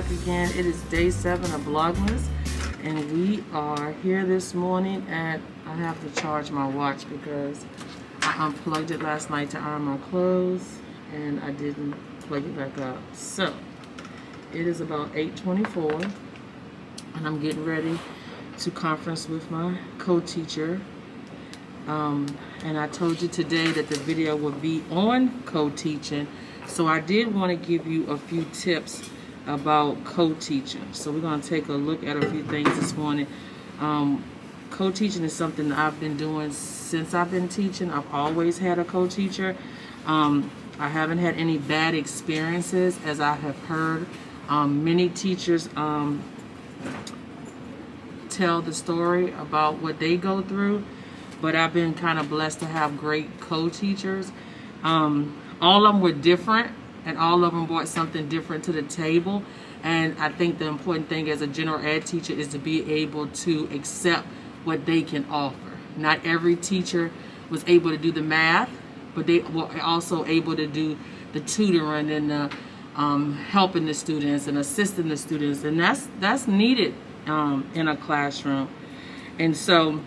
back again. It is day 7 of VLOGMAS, and we are here this morning at, I have to charge my watch because I unplugged it last night to iron my clothes and I didn't plug it back up. So it is about 8:24 and I'm getting ready to conference with my co-teacher. And I told you today that the video would be on co-teaching, so I did want to give you a few tips about co-teaching. So we're going to take a look at a few things this morning. Co-teaching is something that I've been doing since I've been teaching. I've always had a co-teacher. I haven't had any bad experiences, as I have heard many teachers tell the story about what they go through. But I've been kind of blessed to have great co-teachers. All of them were different, and all of them brought something different to the table. And I think the important thing as a general ed teacher is to be able to accept what they can offer. Not every teacher was able to do the math, but they were also able to do the tutoring and the, helping the students and assisting the students. And that's needed in a classroom. And so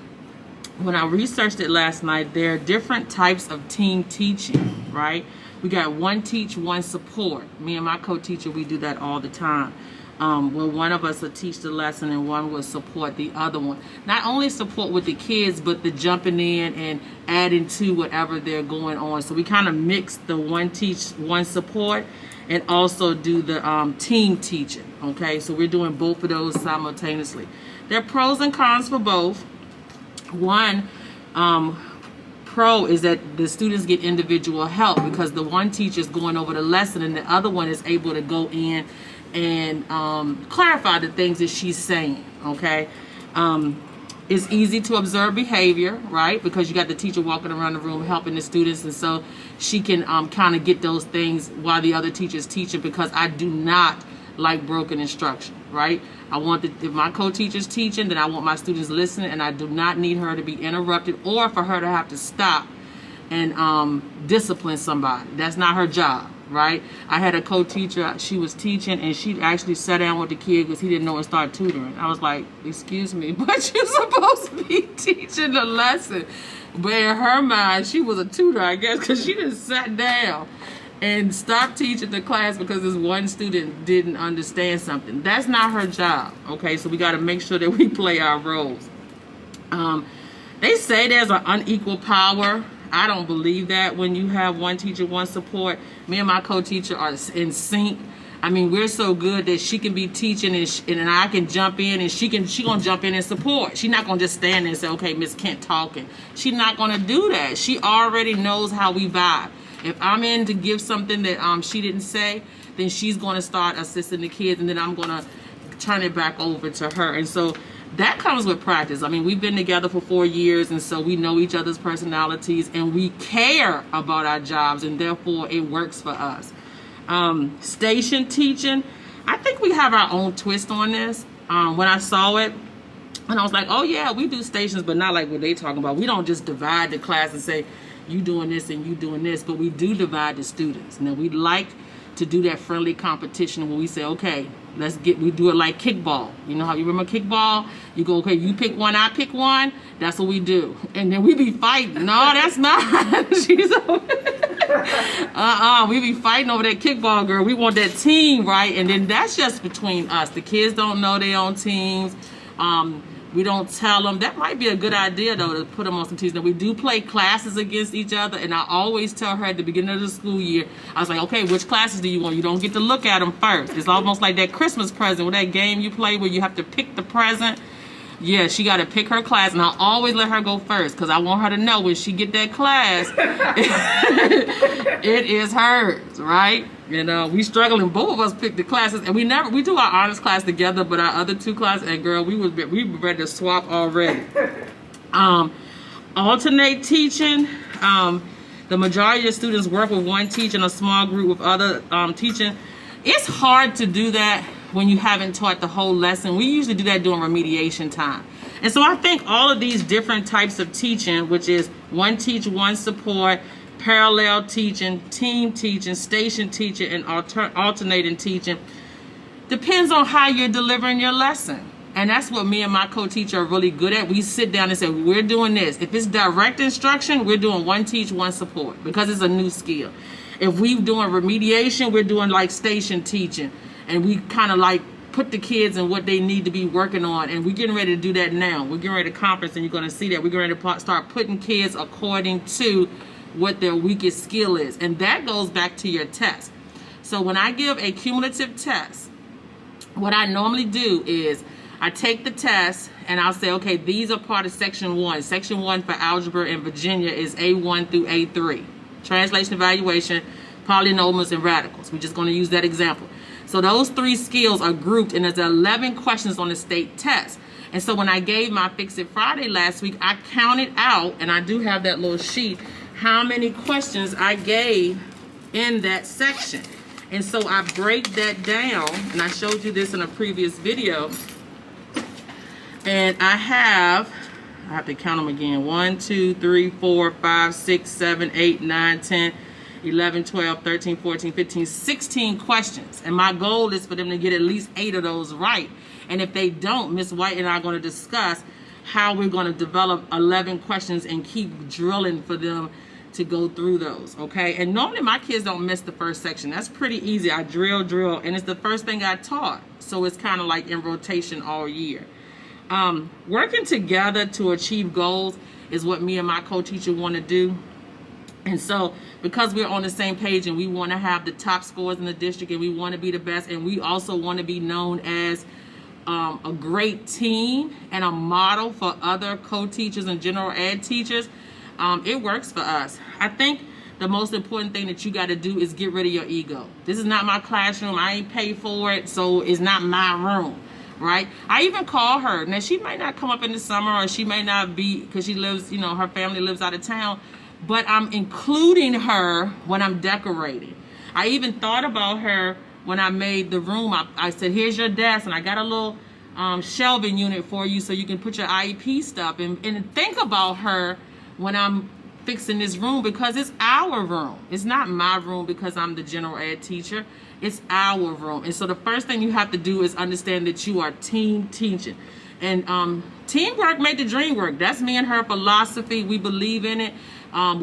when I researched it last night, there are different types of team teaching, right? We got one teach, one support. Me and my co-teacher, we do that all the time. Where one of us will teach the lesson and one will support the other one. Not only support with the kids, but the jumping in and adding to whatever they're going on. So we kind of mix the one teach, one support, and also do the team teaching, okay? So we're doing both of those simultaneously. There are pros and cons for both. One pro is that the students get individual help because the one teacher is going over the lesson and the other one is able to go in and clarify the things that she's saying, okay? It's easy to observe behavior, right? Because you got the teacher walking around the room helping the students, and so she can kind of get those things while the other teacher is teaching, because I do not like broken instruction, right? I want if my co-teacher's teaching, then I want my students listening, and I do not need her to be interrupted or for her to have to stop and discipline somebody. That's not her job, right? I had a co-teacher, she was teaching, and she actually sat down with the kid because he didn't know and started tutoring. I was like, excuse me, but you're supposed to be teaching the lesson. But in her mind, she was a tutor, I guess, because she just sat down and stopped teaching the class because this one student didn't understand something. That's not her job, okay? So we got to make sure that we play our roles. They say there's an unequal power. I don't believe that when you have one teacher, one support. Me and my co-teacher are in sync. I mean, we're so good that she can be teaching and I can jump in, and she gonna jump in and support. She's not gonna just stand there and say, okay, Miss Kent talking. She's not gonna do that. She already knows how we vibe. If I'm in to give something that she didn't say, then she's going to start assisting the kids, and then I'm going to turn it back over to her. And so that comes with practice. I mean, we've been together for 4 years, and so we know each other's personalities, and we care about our jobs, and therefore it works for us. Station teaching, I think we have our own twist on this. When I saw it, and I was like, oh yeah, we do stations, but not like what they talking about. We don't just divide the class and say, you doing this and you doing this, but we do divide the students. Now we like to do that friendly competition when we say, okay, we do it like kickball. You know how you remember kickball? You go, okay, you pick one, I pick one. That's what we do. And then we be fighting. No, that's not. She's over. We be fighting over that kickball, girl. We want that team, right? And then that's just between us. The kids don't know their own teams. We don't tell them. That might be a good idea, though, to put them on some teams. Now, we do play classes against each other, and I always tell her at the beginning of the school year, I was like, okay, which classes do you want? You don't get to look at them first. It's almost like that Christmas present, with that game you play where you have to pick the present. Yeah, she got to pick her class, and I always let her go first because I want her to know when she get that class, it is hers, right? And we struggling. Both of us picked the classes, and we do our honors class together, but our other two classes, and girl, we were ready to swap already. Alternate teaching. The majority of students work with one teacher and a small group with other teaching. It's hard to do that when you haven't taught the whole lesson. We usually do that during remediation time. And so I think all of these different types of teaching, which is one teach, one support, parallel teaching, team teaching, station teaching, and alternating teaching, Depends on how you're delivering your lesson. And that's what me and my co-teacher are really good at. We sit down and say, we're doing this. If it's direct instruction, we're doing one teach, one support, because it's a new skill. If we're doing remediation, we're doing like station teaching. And we kind of like put the kids in what they need to be working on. And we're getting ready to do that now. We're getting ready to conference, and you're going to see that. We're getting ready to start putting kids according to what their weakest skill is. And that goes back to your test. So when I give a cumulative test, what I normally do is I take the test and I'll say, okay, these are part of section 1. Section 1 for algebra in Virginia is A1 through A3. Translation, evaluation, polynomials, and radicals. We're just going to use that example. So those 3 skills are grouped, and there's 11 questions on the state test. And so when I gave my Fix It Friday last week, I counted out, and I do have that little sheet, how many questions I gave in that section. And so I break that down, and I showed you this in a previous video. And I have to count them again. 1, 2, 3, 4, 5, 6, 7, 8, 9, 10, 11, 12, 13, 14, 15, 16 questions. And my goal is for them to get at least 8 of those right. And if they don't, Ms. White and I are going to discuss how we're going to develop 11 questions and keep drilling for them to go through those, okay? And normally my kids don't miss the first section. That's pretty easy. I drill, and it's the first thing I taught. So it's kind of like in rotation all year. Working together to achieve goals is what me and my co-teacher want to do. And so because we're on the same page and we want to have the top scores in the district and we want to be the best, and we also want to be known as a great team and a model for other co-teachers and general ed teachers, it works for us. I think the most important thing that you got to do is get rid of your ego. This is not my classroom. I ain't paid for it, so it's not my room, right? I even call her. Now, she might not come up in the summer, or she may not be, because she lives, her family lives out of town, but I'm including her when I'm decorating. I even thought about her when I made the room. I said, here's your desk, and I got a little shelving unit for you so you can put your IEP stuff in. And think about her when I'm fixing this room, because it's our room. It's not my room because I'm the general ed teacher. It's our room. And so the first thing you have to do is understand that you are team teaching. And teamwork make the dream work. That's me and her philosophy. We believe in it.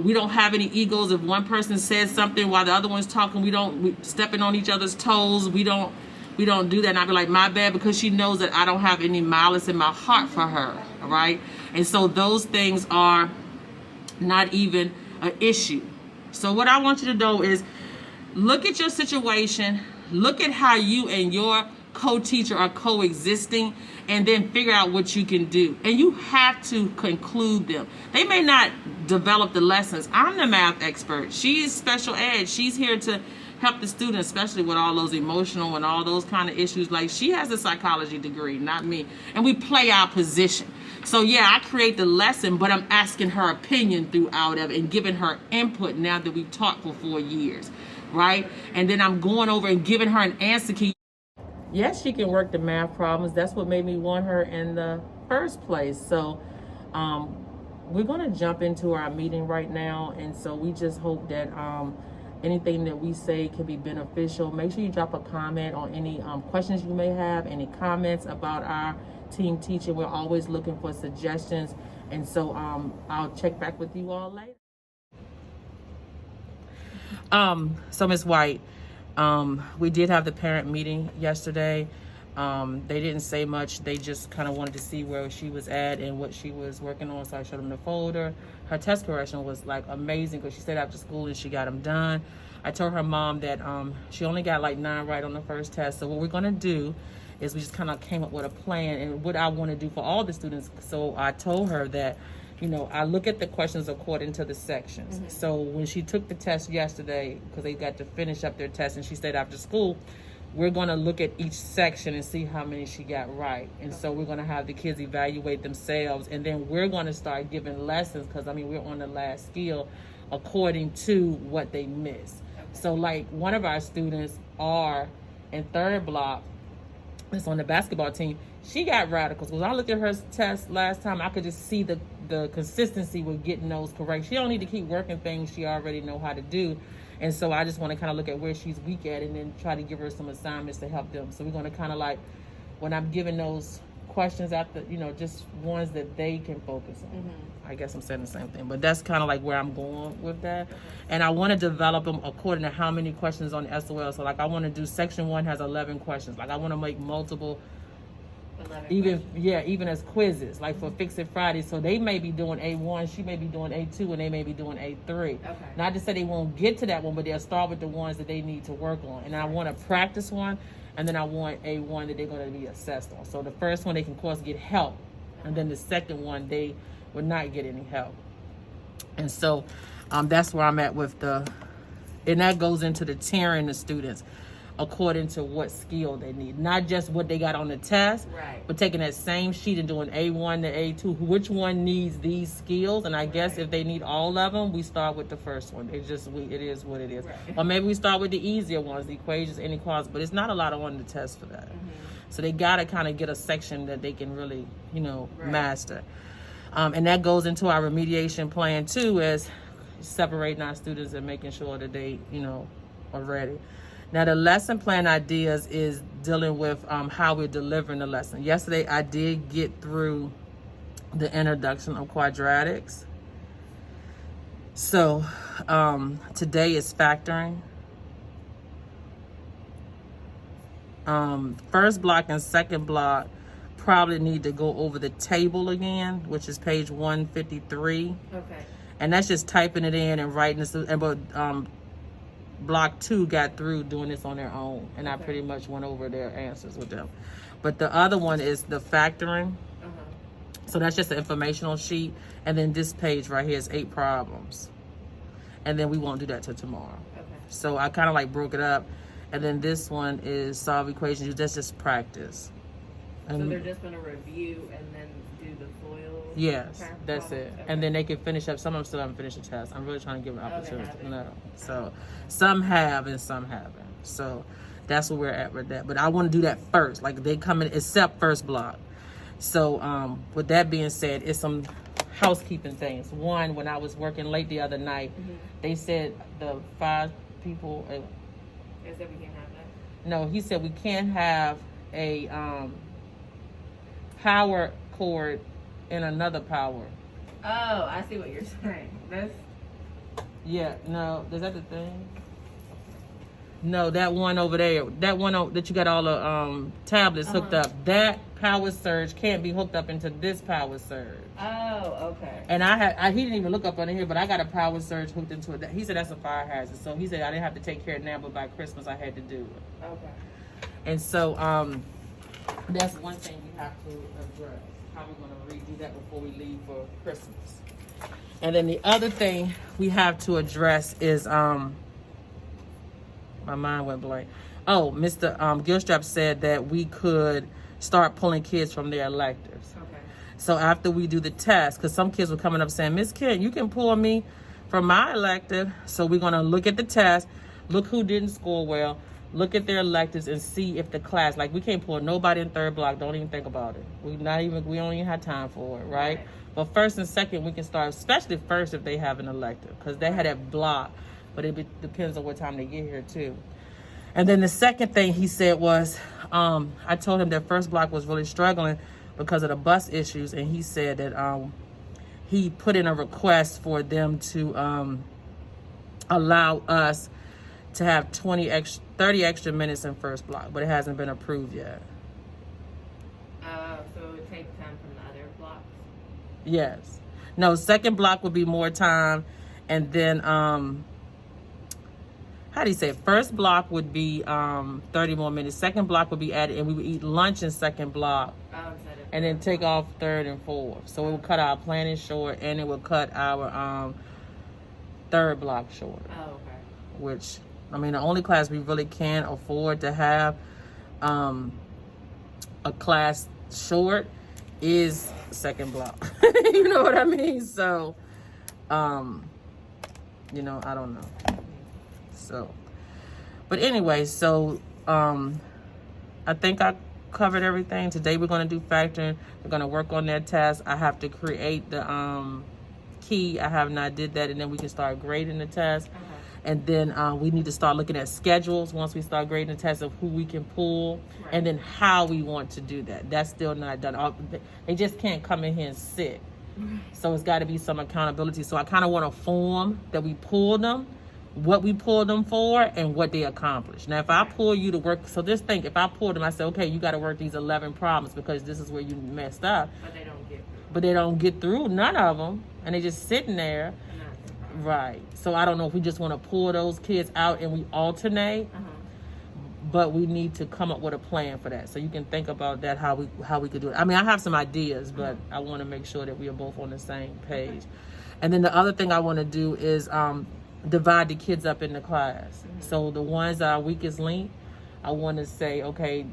We don't have any egos. If one person says something while the other one's talking, we stepping on each other's toes. We don't do that. And I'd be like, my bad, because she knows that I don't have any malice in my heart for her, all right? And so those things are not even an issue. So what I want you to do is look at your situation, look at how you and your co-teacher are coexisting, and then figure out what you can do. And you have to conclude them. They may not develop the lessons. I'm the math expert. She is special ed. She's here to help the students, especially with all those emotional and all those kind of issues. Like, she has a psychology degree, not me. And we play our position. So yeah, I create the lesson, but I'm asking her opinion throughout of it and giving her input now that we've taught for 4 years, right? And then I'm going over and giving her an answer key. Yes, she can work the math problems. That's what made me want her in the first place. So we're going to jump into our meeting right now. And so we just hope that anything that we say can be beneficial. Make sure you drop a comment on any questions you may have, any comments about our team teaching. We're always looking for suggestions. And so I'll check back with you all later. So Ms. White, we did have the parent meeting yesterday. They didn't say much. They just kind of wanted to see where she was at and what she was working on. So I showed them the folder. Her test correction was like amazing because she stayed after school and she got them done. I told her mom that she only got like 9 right on the first test. So what we're going to do is we just kind of came up with a plan and what I want to do for all the students. So I told her that, I look at the questions according to the sections. Mm-hmm. So when she took the test yesterday, because they got to finish up their test and she stayed after school, we're going to look at each section and see how many she got right. And so we're going to have the kids evaluate themselves. And then we're going to start giving lessons because, we're on the last skill according to what they missed. So like one of our students, R, in third block, is on the basketball team. She got radicals. When I looked at her test last time, I could just see the the consistency with getting those correct. She don't need to keep working things she already know how to do. And so I just want to kind of look at where she's weak at and then try to give her some assignments to help them. So we're going to kind of like, when I'm giving those questions after, you know, just ones that they can focus on. Mm-hmm. I guess I'm saying the same thing, but that's kind of like where I'm going with that. Okay. And I want to develop them according to how many questions on SOL. So like I want to do section 1 has 11 questions. Like I want to make multiple, even as quizzes, like for Fix It Friday. So they may be doing A1, she may be doing A2, and they may be doing A3. Okay. Not to say they won't get to that one, but they'll start with the ones that they need to work on. And I want to practice one, and then I want A1 that they're going to be assessed on. So the first one they can, of course, get help, and then the second one they would not get any help. And so that's where I'm at with and that goes into the tiering the students according to what skill they need, not just what they got on the test, right, but taking that same sheet and doing A1 to A2, which one needs these skills. And I guess if they need all of them, we start with the first one. It is what it is. Right. Or maybe we start with the easier ones, the equations, inequalities, but it's not a lot on the test for that. Mm-hmm. So they got to kind of get a section that they can really, master. And that goes into our remediation plan too, is separating our students and making sure that they, are ready. Now, the lesson plan ideas is dealing with how we're delivering the lesson. Yesterday, I did get through the introduction of quadratics. So, today is factoring. First block and second block probably need to go over the table again, which is page 153. Okay. And that's just typing it in and writing this. But block 2 got through doing this on their own, and I pretty much went over their answers with them. But the other one is the factoring. So that's just an informational sheet, and then this page right here is 8 problems, and then we won't do that till tomorrow. So I kind of like broke it up, and then this one is solve equations. That's just practice. And so they're just going to review and then do the FOIL? Yes, that's it. Okay. And then they can finish up. Some of them still haven't finished the test. I'm really trying to give them an opportunity. No. So some have and some haven't. So that's where we're at with that. But I want to do that first. Like they come in, except first block. So with that being said, it's some housekeeping things. One, when I was working late the other night, they said the 5 people. They said we can't have that? No, he said we can't have a power cord in another power. Oh, I see what you're saying. No, is that the thing? No, that one over there, that one that you got all the tablets hooked up, that power surge can't be hooked up into this power surge. Oh, okay. And he didn't even look up under here, but I got a power surge hooked into it. He said that's a fire hazard. So he said I didn't have to take care of it now, but by Christmas I had to do it. Okay. And so that's one thing we have to address. How we're going to redo that before we leave for Christmas. And then the other thing we have to address is my mind went blank. Oh, Mr. Gilstrap said that we could start pulling kids from their electives. Okay. So after we do the test, because some kids were coming up saying, Miss Kent, you can pull me from my elective. So we're going to look at the test, look who didn't score well, look at their electives and see if the class, like we can't pull nobody in third block. Don't even think about it. We don't even have time for it, right? But first and second, we can start, especially first if they have an elective, because they had that block, but it depends on what time they get here too. And then the second thing he said was, I told him that first block was really struggling because of the bus issues, and he said that he put in a request for them to allow us to have 30 extra minutes in first block, but it hasn't been approved yet. So it would take time from the other blocks? Yes. No, second block would be more time, and then how do you say it? First block would be 30 more minutes. Second block would be added, and we would eat lunch in second block, and then take off third and fourth. So it would cut our planning short, and it would cut our third block short. Oh, okay. Which, I mean, the only class we really can't afford to have a class short is second block. You know what I mean? So, I don't know. So, but anyway, so I think I covered everything. Today we're going to do factoring. We're going to work on that test. I have to create the key. I have not did that, and then we can start grading the test. Okay. And then we need to start looking at schedules once we start grading the test of who we can pull, right. And then how we want to do that. That's still not done. They just can't come in here and sit. Right. So it's got to be some accountability. So I kind of want a form that we pull them, what we pulled them for, and what they accomplished. Now, if I pull you to work, so just think, if I pulled them, I say, okay, you got to work these 11 problems because this is where you messed up. But they don't get through. But they don't get through, none of them, and they just sitting there. Right. So I don't know if we just want to pull those kids out and we alternate, but we need to come up with a plan for that. So you can think about that, how we could do it. I mean, I have some ideas, but I want to make sure that we are both on the same page. And then the other thing I want to do is divide the kids up in the class. So the ones that are weakest link, I want to say, okay,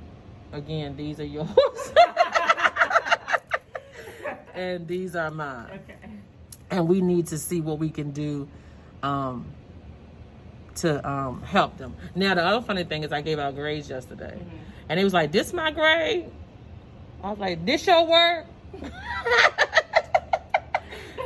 again, these are yours. And these are mine. Okay. And we need to see what we can do to help them. Now, the other funny thing is I gave out grades yesterday. And it was like, this my grade? I was like, this your work?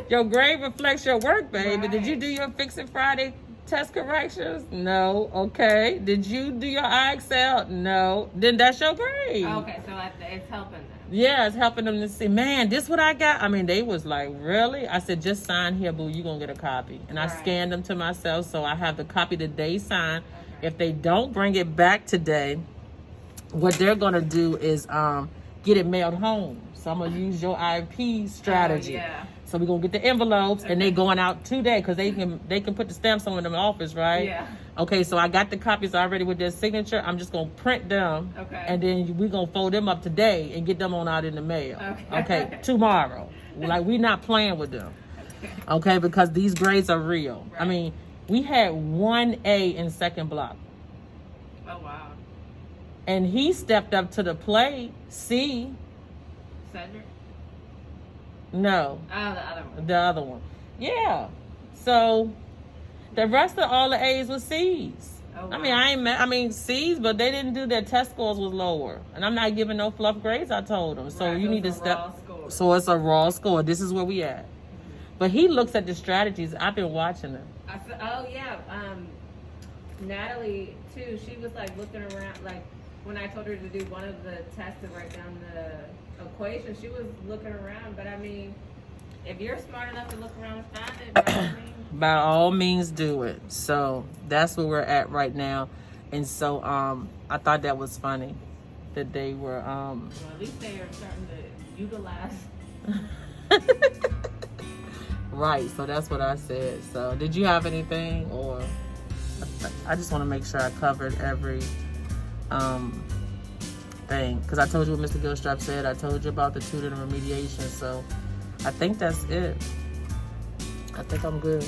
Your grade reflects your work, baby. Right. Did you do your Fix It Friday test corrections? No. Okay. Did you do your iExcel? No. Then that's your grade. Okay, so it's helping them. Yeah, it's helping them to see, man, this what I got? I mean, they was like, really? I said, just sign here, boo. You're going to get a copy. And I scanned them to myself, so I have the copy that they signed. Okay. If they don't bring it back today, what they're going to do is get it mailed home. So I'm going to use your IP strategy. Oh, yeah. So we're going to get the envelopes, and they going out today because they can put the stamps on them in the office, right? Yeah. Okay, so I got the copies already with their signature. I'm just going to print them, and then we're going to fold them up today and get them on out in the mail. Okay, tomorrow. Like, we're not playing with them. Okay, because these grades are real. Right. I mean, we had 1A in second block. Oh, wow. And he stepped up to the plate, C. Cedric? No. Oh, the other one. The other one. Yeah. So the rest of all the A's was C's. Oh, wow. I mean C's, but they didn't do their test scores was lower. And I'm not giving no fluff grades, I told them. So you need to step. So it's a raw score. This is where we at. But he looks at the strategies. I've been watching them. Natalie too, she was like looking around, like when I told her to do one of the tests to write down the equation, she was looking around. But I mean, if you're smart enough to look around and find it, by all means do it. So that's where we're at right now. And so I thought that was funny that they were well, at least they are starting to utilize. Right, so that's what I said. So did you have anything, or I just want to make sure I covered every thing, because I told you what Mr. Gilstrap said. I told you about the tutoring and remediation. So I think that's it. I think I'm good.